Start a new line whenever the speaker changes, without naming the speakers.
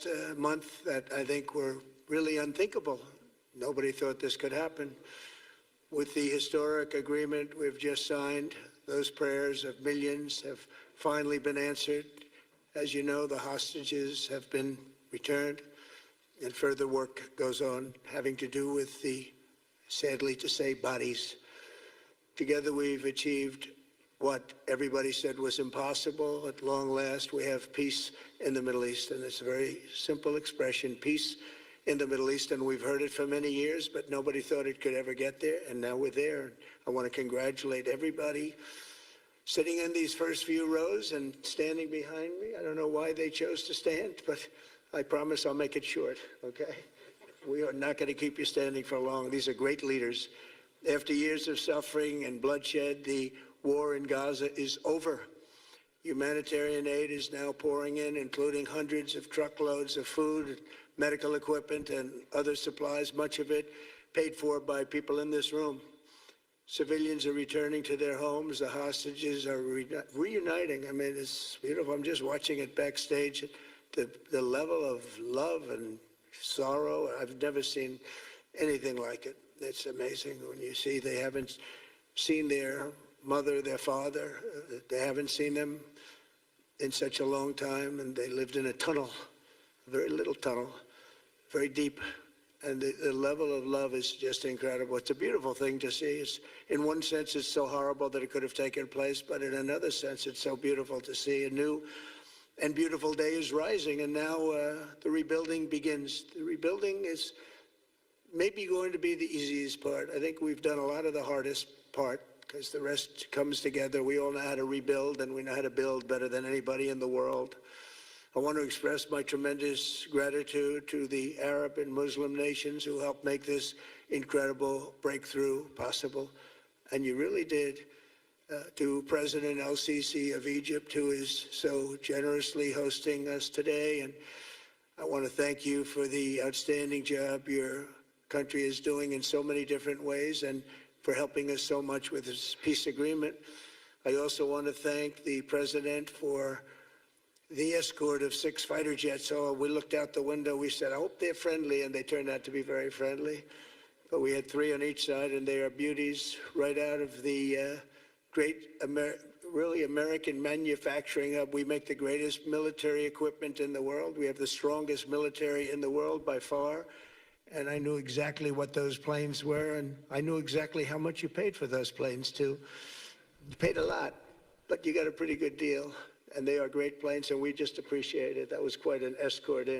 last month that I think were really unthinkable. Nobody thought this could happen. With the historic agreement we've just signed, those prayers of millions have finally been answered. As you know, the hostages have been returned, and further work goes on having to do with the, sadly to say, bodies. Together we've achieved what everybody said was impossible. At long last, we have peace in the Middle East, and it's a very simple expression, peace in the Middle East, and we've heard it for many years, but nobody thought it could ever get there, and now we're there. I want to congratulate everybody sitting in these first few rows and standing behind me. I don't know why they chose to stand, but I promise I'll make it short, okay? We are not going to keep you standing for long. These are great leaders. After years of suffering and bloodshed, the war in Gaza is over. Humanitarian aid is now pouring in, including hundreds of truckloads of food, medical equipment, and other supplies, much of it paid for by people in this room. Civilians are returning to their homes. The hostages are reuniting. I mean, it's beautiful. I'm just watching it backstage. The level of love and sorrow, I've never seen anything like it. It's amazing when you see they haven't seen their mother, their father. They haven't seen them in such a long time, and they lived in a tunnel, a very little tunnel, very deep. And the level of love is just incredible. It's a beautiful thing to see. In one sense, it's so horrible that it could have taken place, but in another sense, it's so beautiful to see. A new and beautiful day is rising, and now the rebuilding begins. The rebuilding is maybe going to be the easiest part. I think we've done a lot of the hardest part, because the rest comes together. We all know how to rebuild, and we know how to build better than anybody in the world. I want to express my tremendous gratitude to the Arab and Muslim nations who helped make this incredible breakthrough possible. And you really did. To President El-Sisi of Egypt, who is so generously hosting us today. And I want to thank you for the outstanding job your country is doing in so many different ways, and for helping us so much with this peace agreement. I also want to thank the President for the escort of 6 fighter jets. Oh, we looked out the window, we said, I hope they're friendly, and they turned out to be very friendly. But we had 3 on each side, and they are beauties right out of the great, really American manufacturing hub. We make the greatest military equipment in the world. We have the strongest military in the world by far. And I knew exactly what those planes were, and I knew exactly how much you paid for those planes, too. You paid a lot, but you got a pretty good deal. And they are great planes, and we just appreciate it. That was quite an escort in.